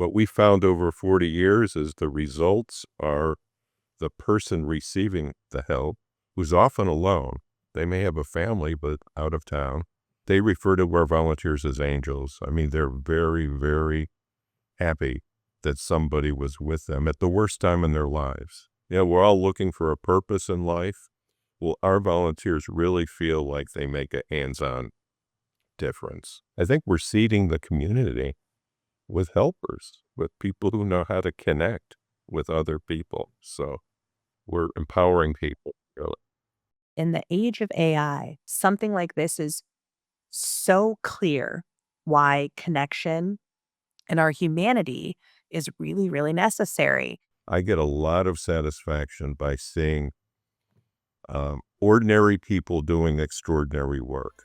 What we found over 40 years is the results are the person receiving the help, who's often alone. They may have a family, but out of town. They refer to our volunteers as angels. I mean, they're very, very happy that somebody was with them at the worst time in their lives. We're all looking for a purpose in life. Well, our volunteers really feel like they make a hands-on difference. I think we're seeding the community with helpers, with people who know how to connect with other people. So we're empowering people, really. In the age of AI, something like this is so clear why connection and our humanity is really, really necessary. I get a lot of satisfaction by seeing ordinary people doing extraordinary work.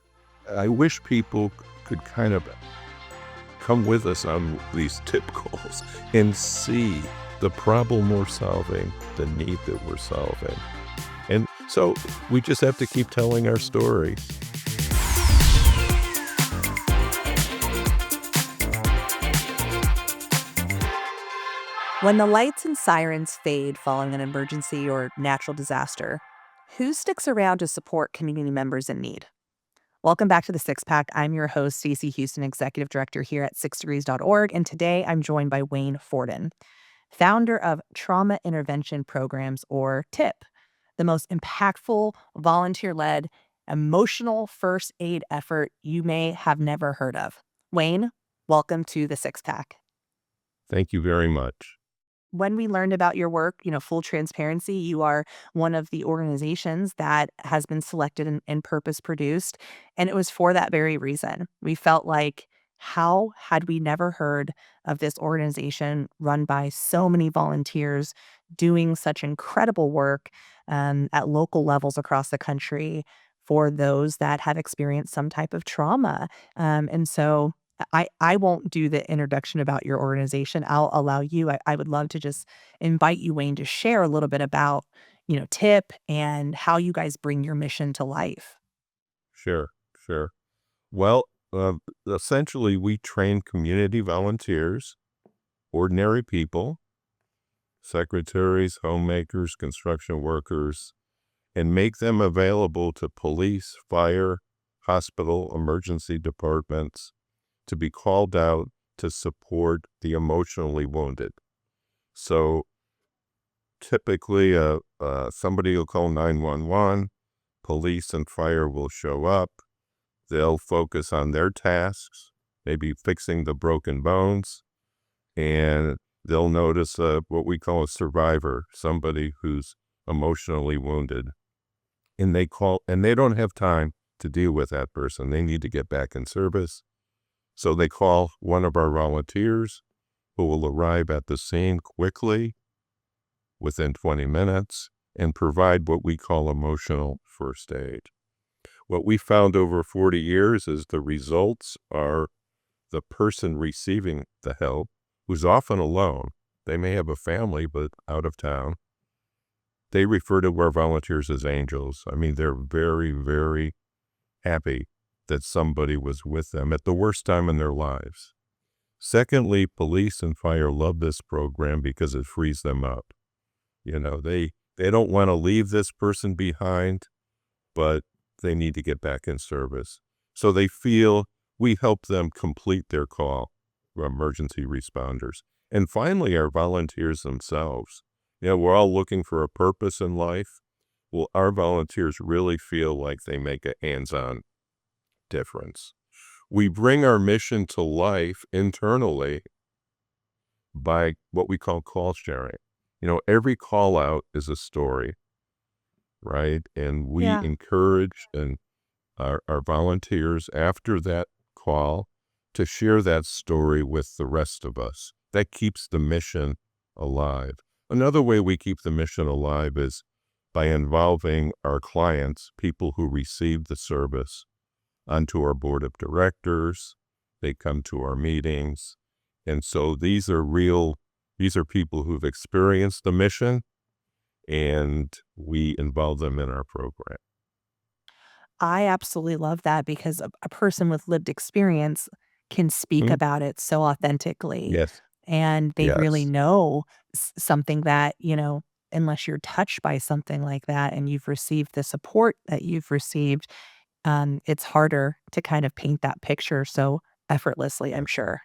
I wish people could kind of come with us on these tip calls and see the problem we're solving, the need that we're solving. And so we just have to keep telling our story. When the lights and sirens fade following an emergency or natural disaster, who sticks around to support community members in need? Welcome back to the Six Pack. I'm your host, Stacy Huston, Executive Director here at SixDegrees.org, and today I'm joined by Wayne Fortin, founder of Trauma Intervention Programs, or TIP, the most impactful, volunteer-led, emotional first aid effort you may have never heard of. Wayne, welcome to the Six Pack. Thank you very much. When we learned about your work, full transparency, you are one of the organizations that has been selected and purpose produced. And it was for that very reason. We felt like, how had we never heard of this organization run by so many volunteers doing such incredible work at local levels across the country for those that have experienced some type of trauma? And so I won't do the introduction about your organization. I'll allow you. I would love to just invite you, Wayne, to share a little bit about, TIP and how you guys bring your mission to life. Sure. Well, essentially, we train community volunteers, ordinary people, secretaries, homemakers, construction workers, and make them available to police, fire, hospital, emergency departments to be called out to support the emotionally wounded. So typically, somebody will call 911, police and fire will show up. They'll focus on their tasks, maybe fixing the broken bones, and they'll notice what we call a survivor, somebody who's emotionally wounded. And they don't have time to deal with that person. They need to get back in service. So they call one of our volunteers who will arrive at the scene quickly, within 20 minutes, and provide what we call emotional first aid. What we found over 40 years is the results are the person receiving the help, who's often alone. They may have a family, but out of town. They refer to our volunteers as angels. I mean, they're very, very happy that somebody was with them at the worst time in their lives. Secondly, police and fire love this program because it frees them up. They don't want to leave this person behind, but they need to get back in service. So they feel we help them complete their call, emergency responders. And finally, our volunteers themselves. We're all looking for a purpose in life. Well, our volunteers really feel like they make a hands-on difference. We bring our mission to life internally by what we call call sharing. Every call out is a story, right? And we Yeah. encourage our volunteers after that call to share that story with the rest of us. That keeps the mission alive. Another way we keep the mission alive is by involving our clients, people who receive the service, onto our board of directors. They come to our meetings. And so these are people who've experienced the mission, and we involve them in our program. I absolutely love that because a person with lived experience can speak Mhm. about it so authentically. Yes. and they really Yes. know something that, unless you're touched by something like that and you've received the support that you've received, it's harder to kind of paint that picture so effortlessly, I'm sure.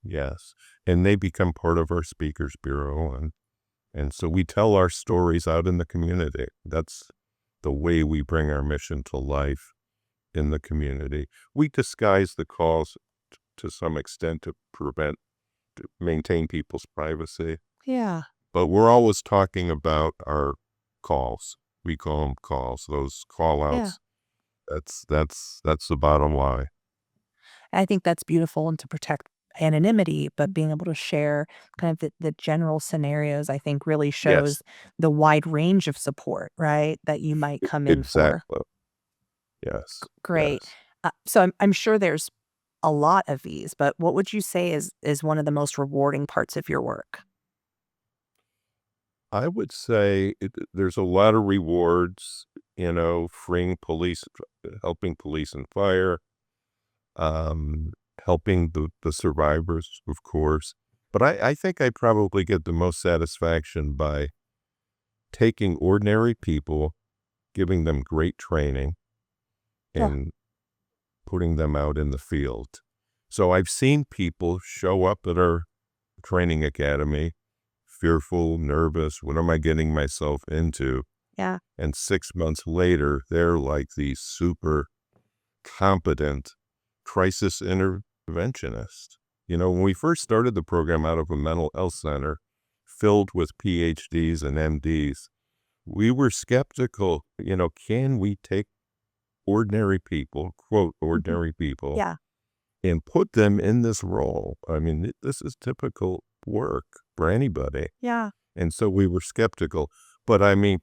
Yes. And they become part of our speakers bureau. And so we tell our stories out in the community. That's the way we bring our mission to life in the community. We disguise the calls to some extent to maintain people's privacy, Yeah. but we're always talking about our calls. We call them calls, those call Yeah. outs. That's the bottom line. I think that's beautiful and to protect anonymity, but being able to share kind of the general scenarios, I think really Yes, shows the wide range of support, right? That you might come in for. exactly. Yes, Great. yes. So I'm sure there's a lot of these, but what would you say is one of the most rewarding parts of your work? I would say there's a lot of rewards, freeing police, helping police and fire, um, helping the survivors, of course. But I think I probably get the most satisfaction by taking ordinary people, giving them great training, Yeah. and putting them out in the field. So I've seen people show up at our training academy, fearful, nervous. What am I getting myself into? Yeah. And 6 months later, they're like these super competent crisis interventionists. When we first started the program out of a mental health center filled with PhDs and MDs, we were skeptical, can we take ordinary people, quote, Mhm. ordinary people, Yeah. and put them in this role? I mean, this is typical work for anybody. Yeah. And so we were skeptical. But I mean,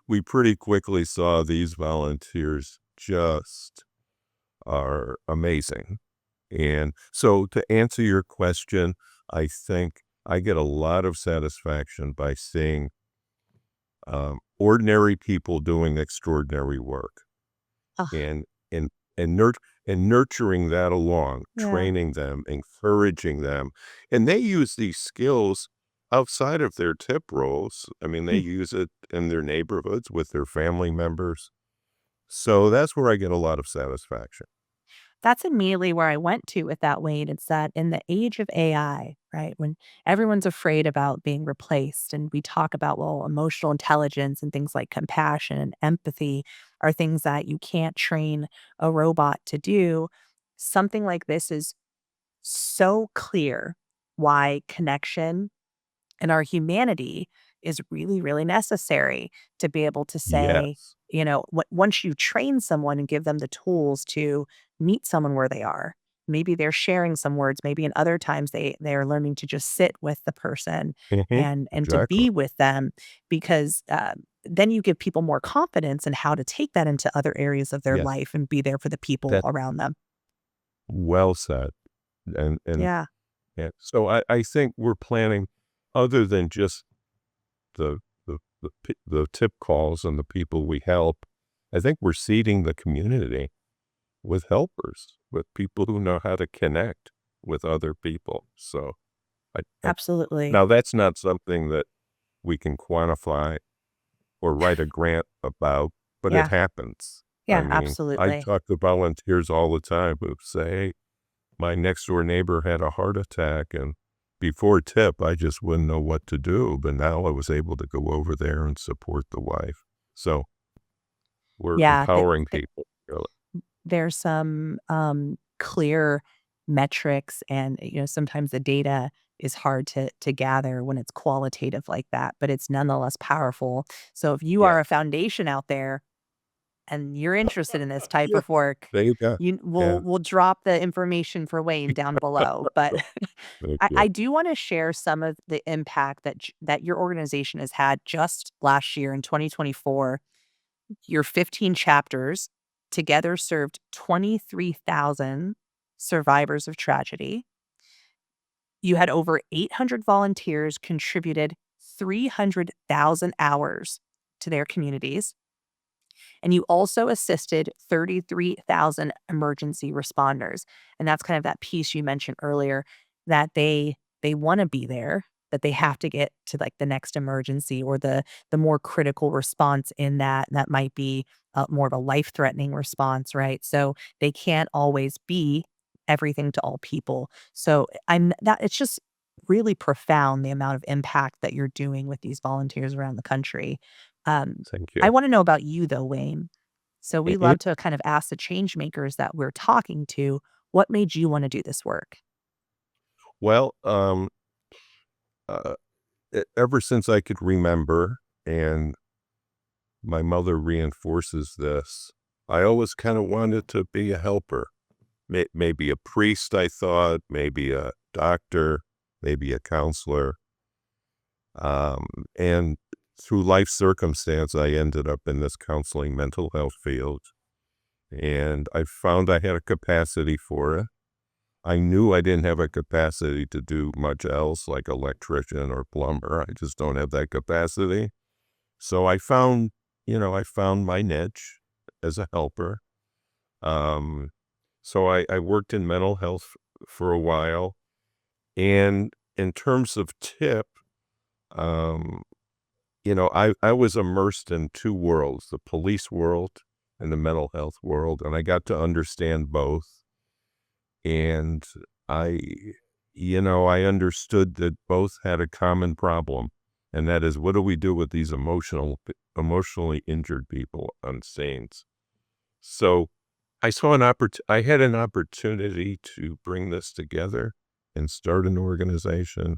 we pretty quickly saw these volunteers just are amazing. And so to answer your question, I think I get a lot of satisfaction by seeing ordinary people doing extraordinary work Ugh, and and and nurturing that along, yeah. training them, encouraging them. And they use these skills outside of their tip roles. I mean, they Hmm. use it in their neighborhoods with their family members. So that's where I get a lot of satisfaction. That's immediately where I went to with that, Wayne. It's that in the age of AI, right, when everyone's afraid about being replaced, and we talk about, well, emotional intelligence and things like compassion and empathy are things that you can't train a robot to do. Something like this is so clear why connection and our humanity is really, really necessary to be able to say, Yes. once you train someone and give them the tools to meet someone where they are, maybe they're sharing some words, maybe in other times they are learning to just sit with the person Mhm. and to Exactly. be with them because then you give people more confidence in how to take that into other areas of their Yes. life and be there for the people That around them. well said. And Yeah. yeah. So I think we're planning other than just the tip calls and the people we help. I think we're seeding the community with helpers, with people who know how to connect with other people. So I Absolutely. now that's not something that we can quantify or write a grant about, but it Yeah. happens. I Yeah, mean, I absolutely. talk to volunteers all the time who say, "Hey, my next door neighbor had a heart attack, and before tip, I just wouldn't know what to do, but now I was able to go over there and support the wife." So we're Yeah, empowering people, really. there's some, clear metrics and, sometimes the data is hard to gather when it's qualitative like that, but it's nonetheless powerful. So if you Yeah. are a foundation out there and you're interested in this type Yeah. of work, There you go. you Yeah. we'll drop the information for Wayne down below. But Thank I you. do wanna share some of the impact that your organization has had just last year in 2024. Your 15 chapters together served 23,000 survivors of tragedy. You had over 800 volunteers contributed 300,000 hours to their communities, and you also assisted 33,000 emergency responders. And that's kind of that piece you mentioned earlier that they they want to be there, that they have to get to like the next emergency or the more critical response in that might be more of a life-threatening response, right? So they can't always be everything to all people. So I'm that it's just really profound the amount of impact that you're doing with these volunteers around the country. Thank I you. want to know about you though, Wayne. So we Mhm. love to kind of ask the change makers that we're talking to, what made you want to do this work? Well, uh, ever since I could remember, and my mother reinforces this, I always kind of wanted to be a helper. Maybe a priest, I thought, maybe a doctor, maybe a counselor. Um, and through life circumstance, I ended up in this counseling mental health field. And I found I had a capacity for it. I knew I didn't have a capacity to do much else like electrician or plumber. I just don't have that capacity. So I found my niche as a helper. Um, so I worked in mental health for a while. And in terms of tip, um, I was immersed in two worlds, the police world and the mental health world. And I got to understand both. And I, I understood that both had a common problem. And that is, what do we do with these emotionally injured people on scenes? So I had an opportunity to bring this together and start an organization.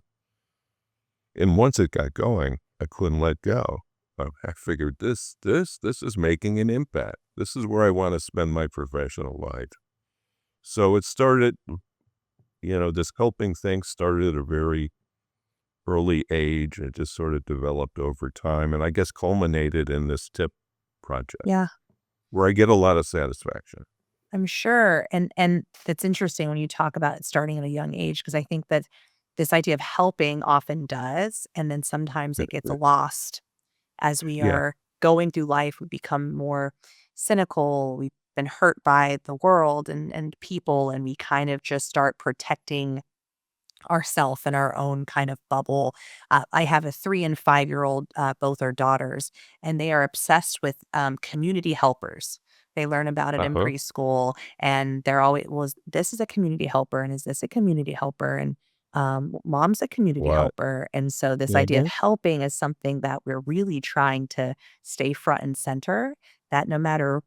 And once it got going, I couldn't let go. I figured this is making an impact. This is where I want to spend my professional life. So it started, this helping thing started at a very early age. It just sort of developed over time, and I guess culminated in this tip project Yeah, where I get a lot of satisfaction. I'm sure. And it's interesting when you talk about it starting at a young age, because I think that this idea of helping often does, and then sometimes it gets lost as we Yeah. are going through life. We become more cynical. We've been hurt by the world and people, and we kind of just start protecting ourself in our own kind of bubble. I have a 3 and 5-year-old, both are daughters, and they are obsessed with community helpers. They learn about it in Uh-huh. preschool, and they're always, "Was this is a community helper, and is this a community helper?" And mom's a community What? helper, and so this idea of Mhm. helping is something that we're really trying to stay front and center. That no matter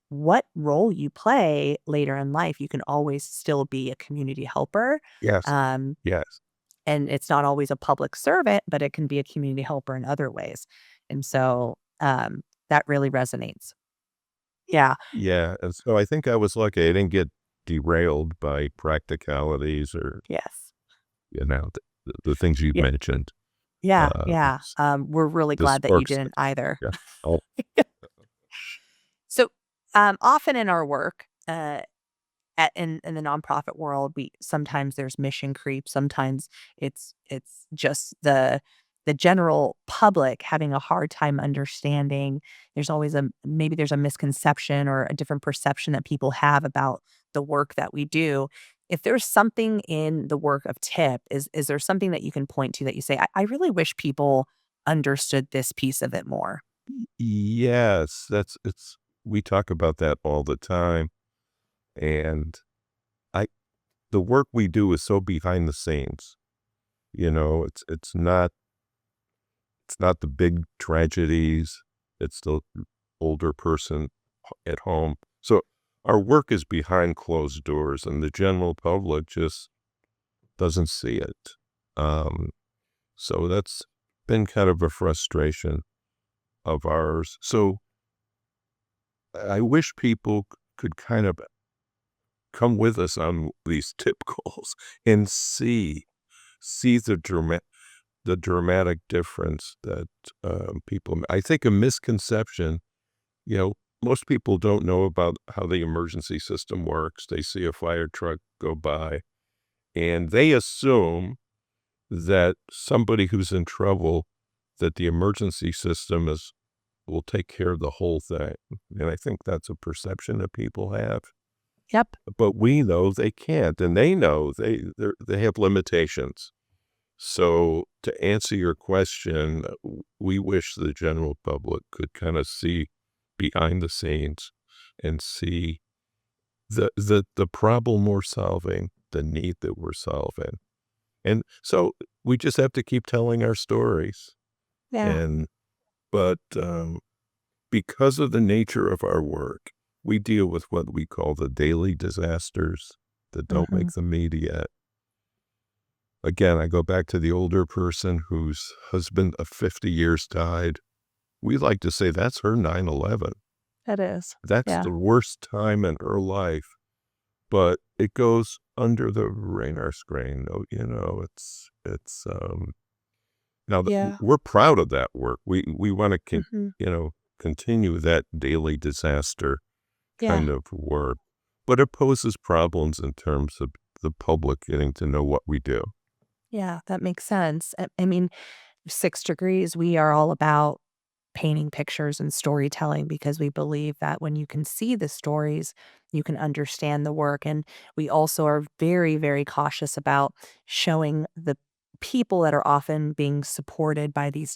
what role you play later in life, you can always still be a community helper. Yes. Um, Yes. and it's not always a public servant, but it can be a community helper in other ways. And so, that really resonates. Yeah. Yeah, and so I think I was lucky. I didn't get derailed by practicalities or, Yes. the things you've Yeah. mentioned. Yeah. Uh, Yeah. s We're really the glad that you sparks didn't either. yeah. Oh, So, often in our work, in the nonprofit world, we sometimes there's mission creep, sometimes it's just the general public having a hard time understanding. There's always a maybe there's a misconception or a different perception that people have about the work that we do. If there's something in the work of TIP, is there something that you can point to that you say, I really wish people understood this piece of it more? yes, we talk about that all the time, and I the work we do is so behind the scenes, it's not the big tragedies, it's the older person at home. So, our work is behind closed doors, and the general public just doesn't see it. Um, so that's been kind of a frustration of ours. So I wish people could kind of come with us on these tip calls and see the dramatic difference that people. I think a misconception. You know, most people don't know about how the emergency system works. They see a fire truck go by, and they assume that somebody who's in trouble, that the emergency system will take care of the whole thing. And I think that's a perception that people have. Yep. But we know they can't, and they know they have limitations. So to answer your question, we wish the general public could kind of see behind the scenes and see the problem we're solving, the need that we're solving. And so we just have to keep telling our stories. Yeah. And but because of the nature of our work, we deal with what we call the daily disasters that don't Mhm. make the media. Again, I go back to the older person whose husband of 50 years died. We like to say that's her 9/11. It is. That's Yeah. the worst time in her life, but it goes under the radar screen. Oh, now Yeah. we're proud of that work. We want to Mhm. continue that daily disaster Yeah. kind of work, but it poses problems in terms of the public getting to know what we do. Yeah, that makes sense. I mean, 6 Degrees, we are all about painting pictures and storytelling because we believe that when you can see the stories, you can understand the work. And we also are very, very cautious about showing the people that are often being supported by the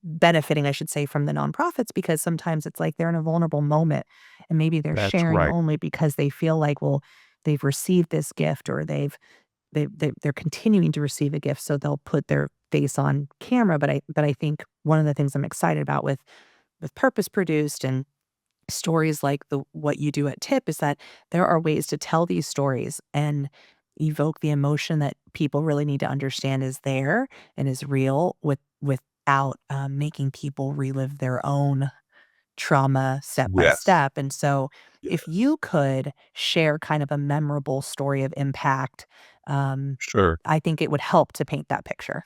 benefiting, I should say, from the nonprofits because sometimes it's like they're in a vulnerable moment and maybe they're That's sharing right. only because they feel like, well, they've received this gift or they're continuing to receive a gift, so they'll put their face on camera, but I think one of the things I'm excited about with Purpose Produced and stories like the what you do at Tip is that there are ways to tell these stories and evoke the emotion that people really need to understand is there and is real without, making people relive their own trauma step by Yes. step, and so if Yes. you could share kind of a memorable story of impact, um, Sure. I think it would help to paint that picture.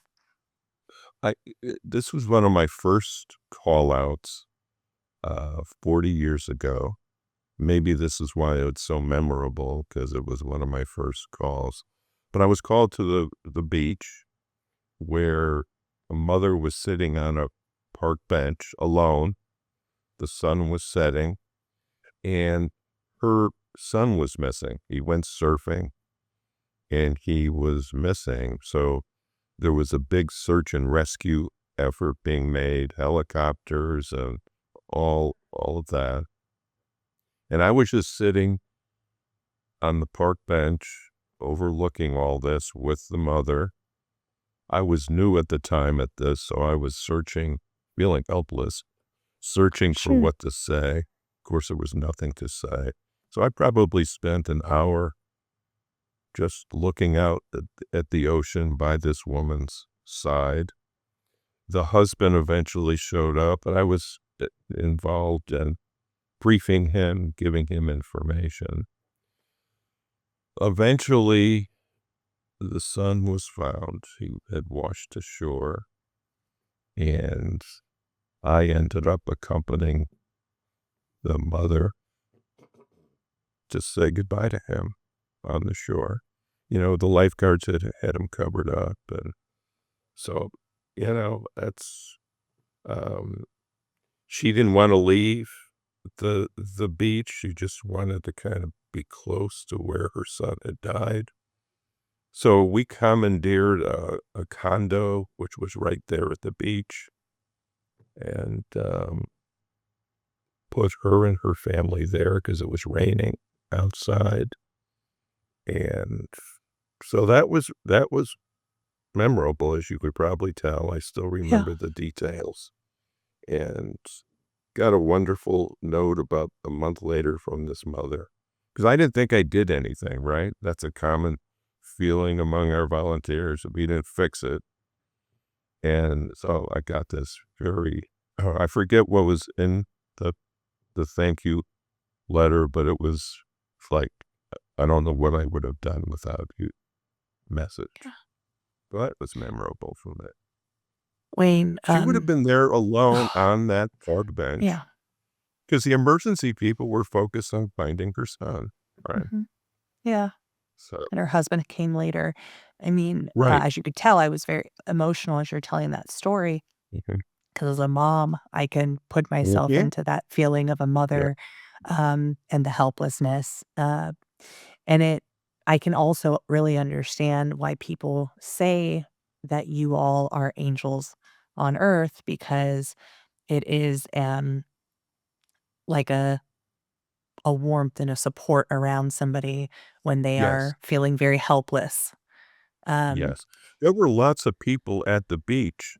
This was one of my first call outs 40 years ago. Maybe this is why it's so memorable because it was one of my first calls. But I was called to the beach where a mother was sitting on a park bench alone. The sun was setting and her son was missing. He went surfing and he was missing. So there was a big search and rescue effort being made, helicopters and all of that. And I was just sitting on the park bench overlooking all this with the mother. I was new at the time at this, so I was searching, feeling helpless, searching for Sure. what to say. Of course, there was nothing to say. So I probably spent an hour just looking out at the ocean by this woman's side. The husband eventually showed up, and I was involved in briefing him, giving him information. Eventually, the son was found. He had washed ashore, and I ended up accompanying the mother to say goodbye to him on the shore. The lifeguards had him covered up, and so, that's um, she didn't want to leave the beach. She just wanted to kind of be close to where her son had died. So we commandeered a condo, which was right there at the beach, and put her and her family there because it was raining outside. And so that was memorable, as you could probably tell. I still Yeah. remember the details, and got a wonderful note about a month later from this mother because I didn't think I did anything. Right? That's a common feeling among our volunteers. We didn't fix it. And so I got this very, I forget what was in the the thank you letter, but it was like, I don't know what I would have done without you message. But it was memorable from that. Wayne, She would have been there alone on that park bench yeah. because the emergency people were focused on finding her son. Right. Mhm. Yeah, So, and her husband came later. I mean, right. as you could tell, I was very emotional as you're telling that story. Mhm. 'Cause as a mom, I can put myself Mhm. into that feeling of a Yeah. mother, and the helplessness, and it I can also really understand why people say that you all are angels on earth, because it is, like a warmth and a support around somebody when they Yes, are feeling very helpless. Um, yes. There were lots of people at the beach,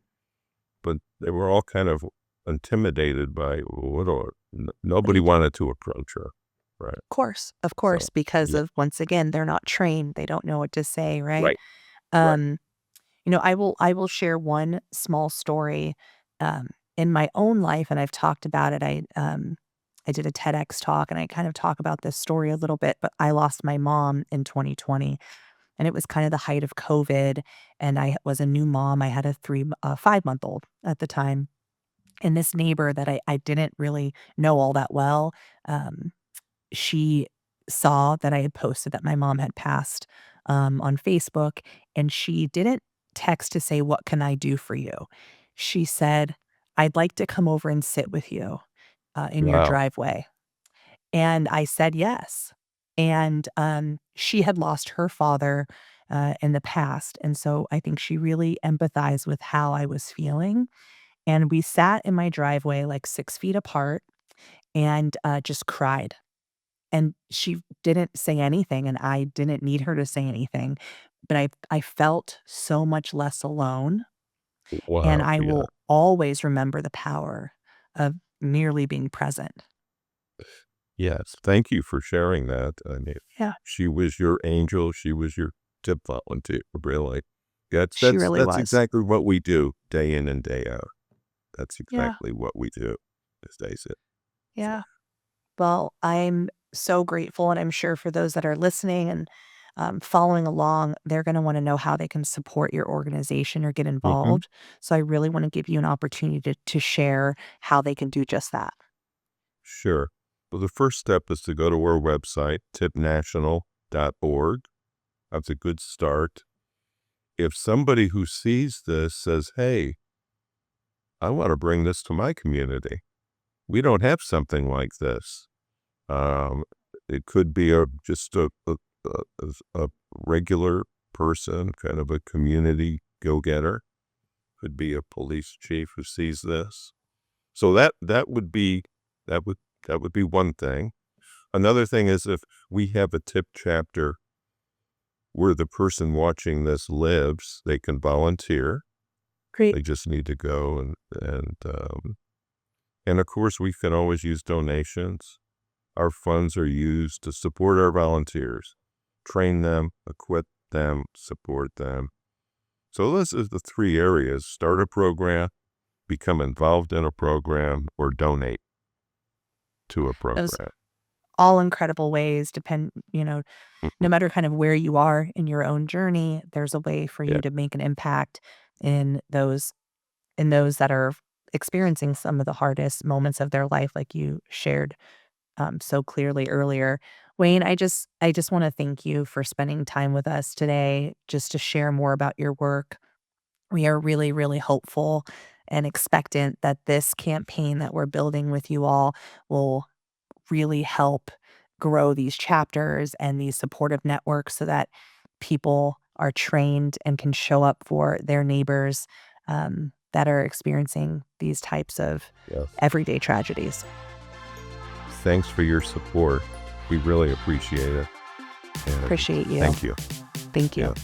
but they were all kind of intimidated by what or nobody right. wanted to approach her, right? Of So, course, because yeah, of, once again, they're not trained. They don't know what to say, right? right, right. Um, I will share one small story, um, in my own life, and I've talked about it. I did a TEDx talk, and I kind of talk about this story a little bit, but I lost my mom in 2020, and it was kind of the height of COVID, and I was a new mom. I had a 5-month-old at the time, and this neighbor that I didn't really know all that well, um, she saw that I had posted that my mom had passed, on Facebook, and she didn't text to say, "What can I do for you?" She said, "I'd like to come over and sit with you, in your Wow. driveway." And I said, "Yes." And, she had lost her father, in the past, and so I think she really empathized with how I was feeling, and we sat in my driveway, like, 6 feet apart, and, just cried. And she didn't say anything, and I didn't need her to say anything, but I felt so much less alone, and Wow. I Yeah. will always remember the power of merely being present. Yes. Thank you for sharing that. I mean, Yeah, she was your angel. She was your tip volunteer, really. That's she that's really that's was. exactly what we do day in and day out. That's Yeah, exactly what we do, as they said. So, yeah. Well, I'm so grateful, and I'm sure for those that are listening and, following along, they're gonna wanna know how they can support your organization or get mhm, involved. So I really wanna give you an opportunity to share how they can do just that. sure. Well, the first step is to go to our website, tipnational.org. That's a good start. If somebody who sees this says, "Hey, I want to bring this to my community. We don't have something like this." Um, it could be just a regular person, kind of a community go-getter. Could be a police chief who sees this. So that would be that would that would be one thing. Another thing is if we have a tip chapter where the person watching this lives, they can volunteer. Great. They just need to go and of course we can always use donations. Our funds are used to support our volunteers, train them, equip them, support them. So this is the three areas: start a program, become involved in a program, or donate to a Those program. all incredible ways, no Mhm. matter kind of where you are in your own journey, there's a way for Yeah. you to make an impact in those that are experiencing some of the hardest moments of their life, like you shared, so clearly earlier. Wayne, I just want to thank you for spending time with us today, just to share more about your work. We are really, really hopeful and expectant that this campaign that we're building with you all will really help grow these chapters and these supportive networks so that people are trained and can show up for their neighbors, that are experiencing these types of Yes. everyday tragedies. Thanks for your support. We really appreciate it. And Appreciate you. thank you. Thank Yeah. you.